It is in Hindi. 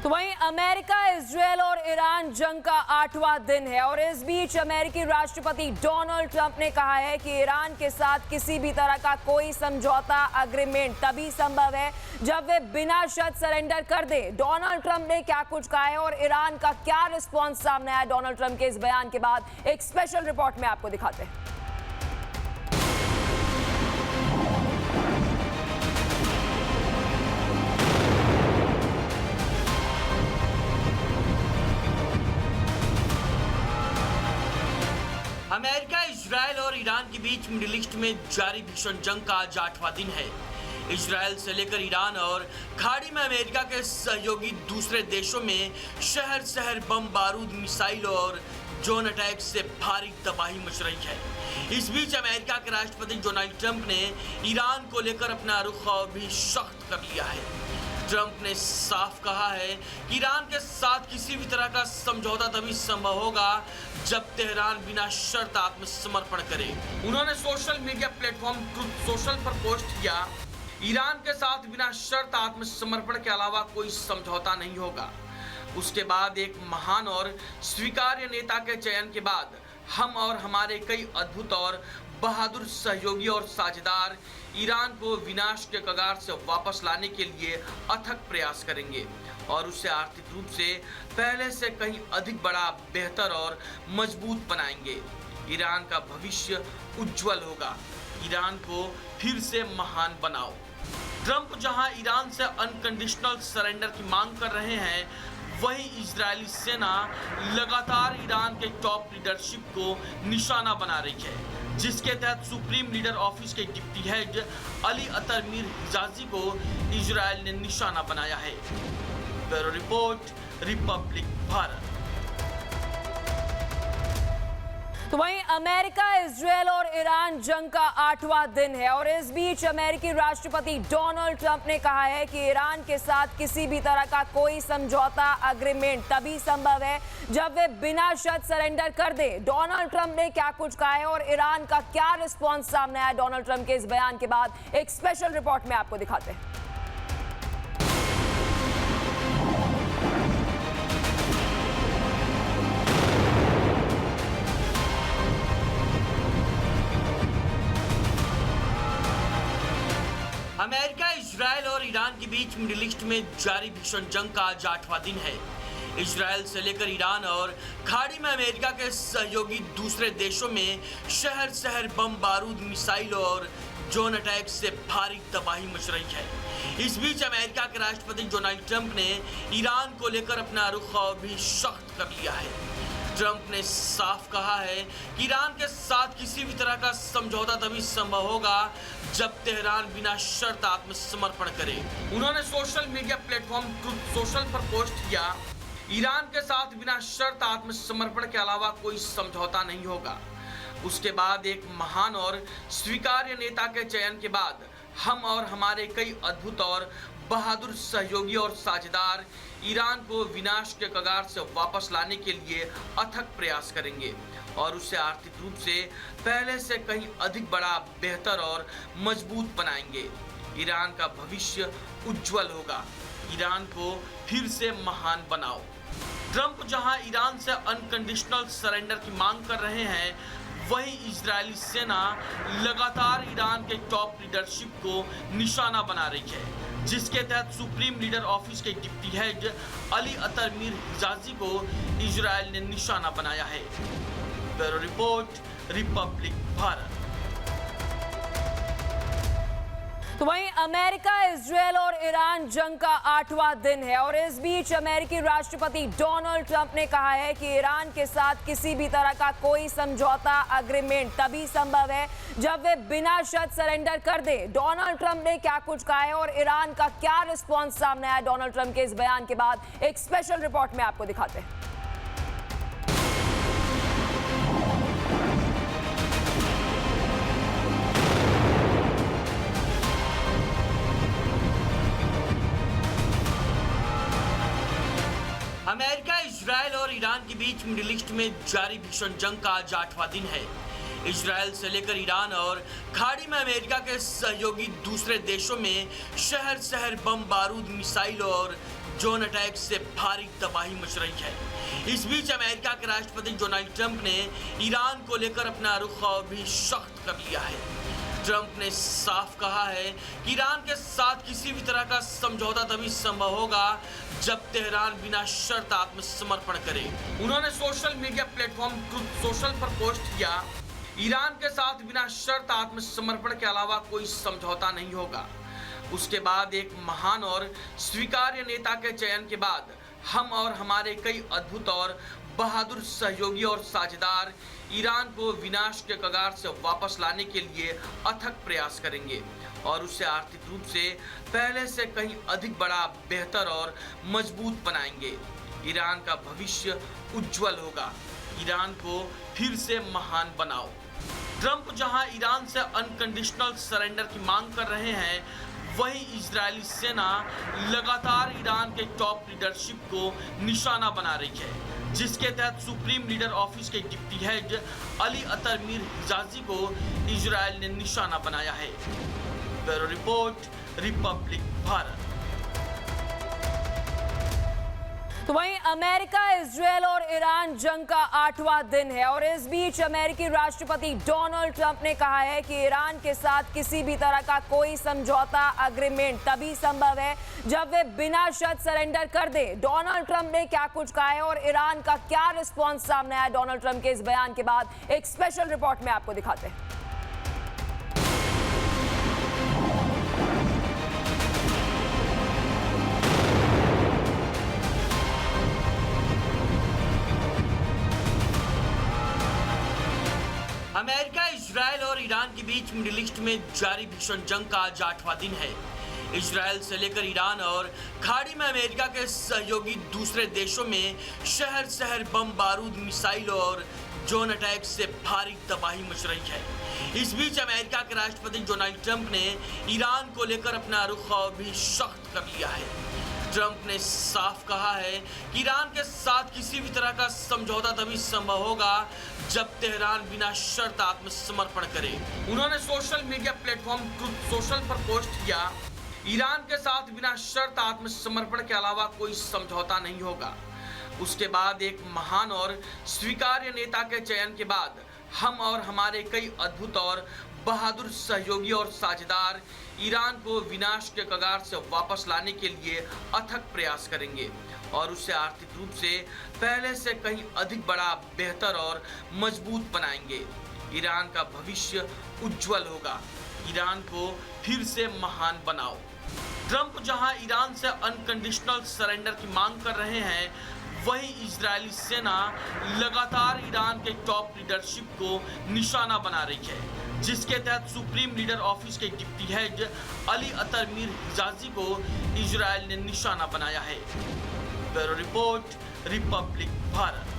तो वहीं अमेरिका, इजरायल और ईरान जंग का 8वां दिन है और इस बीच अमेरिकी राष्ट्रपति डोनाल्ड ट्रंप ने कहा है कि ईरान के साथ किसी भी तरह का कोई समझौता एग्रीमेंट तभी संभव है जब वे बिना शर्त सरेंडर कर दे। डोनाल्ड ट्रंप ने क्या कुछ कहा है और ईरान का क्या रिस्पॉन्स सामने आया डोनाल्ड ट्रंप के इस बयान के बाद, एक स्पेशल रिपोर्ट में आपको दिखाते हैं। अमेरिका, इजरायल और ईरान के बीच मिडिल ईस्ट में जारी भीषण जंग का आज 8वां दिन है। इजरायल से लेकर ईरान और खाड़ी में अमेरिका के सहयोगी दूसरे देशों में शहर शहर बम बारूद, मिसाइल और ड्रोन अटैक से भारी तबाही मच रही है। इस बीच अमेरिका के राष्ट्रपति डोनाल्ड ट्रंप ने ईरान को लेकर अपना रुख और भी सख्त कर लिया है। ट्रंप ने साफ कहा है कि ईरान के साथ किसी भी तरह का समझौता तभी संभव होगा जब तेहरान बिना शर्त आत्मसमर्पण करे। उन्होंने social media platform truth social पर पोस्ट किया, ईरान के साथ बिना शर्त आत्मसमर्पण के अलावा कोई समझौता नहीं होगा। उसके बाद एक महान और स्वीकार्य नेता के चयन के बाद हम और हमारे कई अद्भुत और बहादुर सहयोगी और साझेदार ईरान को विनाश के कगार से वापस लाने के लिए अथक प्रयास करेंगे और उसे आर्थिक रूप से पहले से कहीं अधिक बड़ा, बेहतर और मजबूत बनाएंगे। ईरान का भविष्य उज्जवल होगा। ईरान को फिर से महान बनाओ। ट्रंप जहां ईरान से अनकंडीशनल सरेंडर की मांग कर रहे हैं, वहीं इजरायली सेना लगातार ईरान के टॉप लीडरशिप को निशाना बना रही है, जिसके तहत सुप्रीम लीडर ऑफिस के डिप्टी हेड अली अतर मीर हिजाजी को इजरायल ने निशाना बनाया है। Bureau report, Republic Bharat. तो वहीं अमेरिका, इजरायल और ईरान जंग का 8वां दिन है और इस बीच अमेरिकी राष्ट्रपति डोनाल्ड ट्रंप ने कहा है कि ईरान के साथ किसी भी तरह का कोई समझौता एग्रीमेंट तभी संभव है जब वे बिना शर्त सरेंडर कर दे। डोनाल्ड ट्रंप ने क्या कुछ कहा है और ईरान का क्या रिस्पॉन्स सामने आया डोनाल्ड ट्रंप के इस बयान के बाद, एक स्पेशल रिपोर्ट में आपको दिखाते हैं। अमेरिका, इजरायल और ईरान के बीच मिडिल ईस्ट में जारी भीषण जंग का आज 8वां दिन है। इजरायल से लेकर ईरान और खाड़ी में अमेरिका के सहयोगी दूसरे देशों में शहर शहर बम बारूद, मिसाइल और ड्रोन अटैक से भारी तबाही मच रही है। इस बीच अमेरिका के राष्ट्रपति डोनाल्ड ट्रंप ने ईरान को लेकर अपना रुख और भी सख्त कर लिया है। ट्रंप ने साफ कहा है कि ईरान के साथ किसी भी तरह का समझौता तभी संभव होगा जब तेहरान बिना शर्त आत्मसमर्पण करे। उन्होंने social media platform truth social पर पोस्ट किया, ईरान के साथ बिना शर्त आत्मसमर्पण के अलावा कोई समझौता नहीं होगा। उसके बाद एक महान और स्वीकार्य नेता के चयन के बाद हम और हमारे कई अद्भुत और बहादुर सहयोगी और साझेदार ईरान को विनाश के कगार से वापस लाने के लिए अथक प्रयास करेंगे और उसे आर्थिक रूप से पहले से कहीं अधिक बड़ा, बेहतर और मजबूत बनाएंगे। ईरान का भविष्य उज्जवल होगा। ईरान को फिर से महान बनाओ। ट्रंप जहां ईरान से अनकंडीशनल सरेंडर की मांग कर रहे हैं, वहीं इजरायली सेना लगातार ईरान के टॉप लीडरशिप को निशाना बना रही है, जिसके तहत सुप्रीम लीडर ऑफिस के डिप्टी हेड अली अतर मीर हिजाजी को इजरायल ने निशाना बनाया है। Bureau report, Republic Bharat. तो वहीं अमेरिका, इजरायल और ईरान जंग का 8वां दिन है और इस बीच अमेरिकी राष्ट्रपति डोनाल्ड ट्रंप ने कहा है कि ईरान के साथ किसी भी तरह का कोई समझौता एग्रीमेंट तभी संभव है जब वे बिना शर्त सरेंडर कर दे। डोनाल्ड ट्रंप ने क्या कुछ कहा है और ईरान का क्या रिस्पॉन्स सामने आया डोनाल्ड ट्रंप के इस बयान के बाद, एक स्पेशल रिपोर्ट में आपको दिखाते हैं। अमेरिका, इजरायल और ईरान के बीच मिडिल ईस्ट में जारी भीषण जंग का आज 8वां दिन है। इजरायल से लेकर ईरान और खाड़ी में अमेरिका के सहयोगी दूसरे देशों में शहर शहर बम बारूद, मिसाइल और ड्रोन अटैक से भारी तबाही मच रही है। इस बीच अमेरिका के राष्ट्रपति डोनाल्ड ट्रंप ने ईरान को लेकर अपना रुख और भी सख्त कर लिया है। ट्रंप ने साफ कहा है कि ईरान के साथ किसी भी तरह का समझौता तभी संभव होगा जब तेहरान बिना शर्त आत्मसमर्पण करे। उन्होंने social media platform truth social पर पोस्ट किया, ईरान के साथ बिना शर्त आत्मसमर्पण के अलावा कोई समझौता नहीं होगा। उसके बाद एक महान और स्वीकार्य नेता के चयन के बाद हम और हमारे कई अद्भुत और बहादुर सहयोगी और साझेदार ईरान को विनाश के कगार से वापस लाने के लिए अथक प्रयास करेंगे और उसे आर्थिक रूप से पहले से कहीं अधिक बड़ा, बेहतर और मजबूत बनाएंगे। ईरान का भविष्य उज्जवल होगा। ईरान को फिर से महान बनाओ। ट्रंप जहां ईरान से अनकंडीशनल सरेंडर की मांग कर रहे हैं, वहीं इजरायली सेना लगातार ईरान के टॉप लीडरशिप को निशाना बना रही है, जिसके तहत सुप्रीम लीडर ऑफिस के डिप्टी हेड अली अतर मीर हिजाजी को इजरायल ने निशाना बनाया है। Bureau report, Republic Bharat. तो वहीं अमेरिका, इजरायल और ईरान जंग का 8वां दिन है और इस बीच अमेरिकी राष्ट्रपति डोनाल्ड ट्रंप ने कहा है कि ईरान के साथ किसी भी तरह का कोई समझौता एग्रीमेंट तभी संभव है जब वे बिना शर्त सरेंडर कर दे। डोनाल्ड ट्रंप ने क्या कुछ कहा है और ईरान का क्या रिस्पॉन्स सामने आया डोनाल्ड ट्रंप के इस बयान के बाद, एक स्पेशल रिपोर्ट में आपको दिखाते हैं। अमेरिका, इजरायल और ईरान के बीच मिडिल ईस्ट में जारी भीषण जंग का आज 8वां दिन है। इजरायल से लेकर ईरान और खाड़ी में अमेरिका के सहयोगी दूसरे देशों में शहर शहर बम बारूद, मिसाइल और ड्रोन अटैक से भारी तबाही मच रही है। इस बीच अमेरिका के राष्ट्रपति डोनाल्ड ट्रंप ने ईरान को लेकर अपना रुख और भी सख्त कर लिया है। ट्रंप ने साफ कहा है कि ईरान के साथ किसी भी तरह का समझौता तभी संभव होगा जब तेहरान बिना शर्त आत्मसमर्पण करे। उन्होंने social media platform truth social पर पोस्ट किया, ईरान के साथ बिना शर्त आत्मसमर्पण के अलावा कोई समझौता नहीं होगा। उसके बाद एक महान और स्वीकार्य नेता के चयन के बाद हम और हमारे कई अद्भुत और बहादुर सहयोगी और साझेदार ईरान को विनाश के कगार से वापस लाने के लिए अथक प्रयास करेंगे और उसे आर्थिक रूप से पहले से कहीं अधिक बड़ा, बेहतर और मजबूत बनाएंगे। ईरान का भविष्य उज्जवल होगा। ईरान को फिर से महान बनाओ। ट्रंप जहां ईरान से अनकंडीशनल सरेंडर की मांग कर रहे हैं, वहीं इजरायली सेना लगातार ईरान के टॉप लीडरशिप को निशाना बना रही है, जिसके तहत सुप्रीम लीडर ऑफिस के डिप्टी हेड अली अतर मीर हिजाजी को इजरायल ने निशाना बनाया है। Bureau report, Republic Bharat.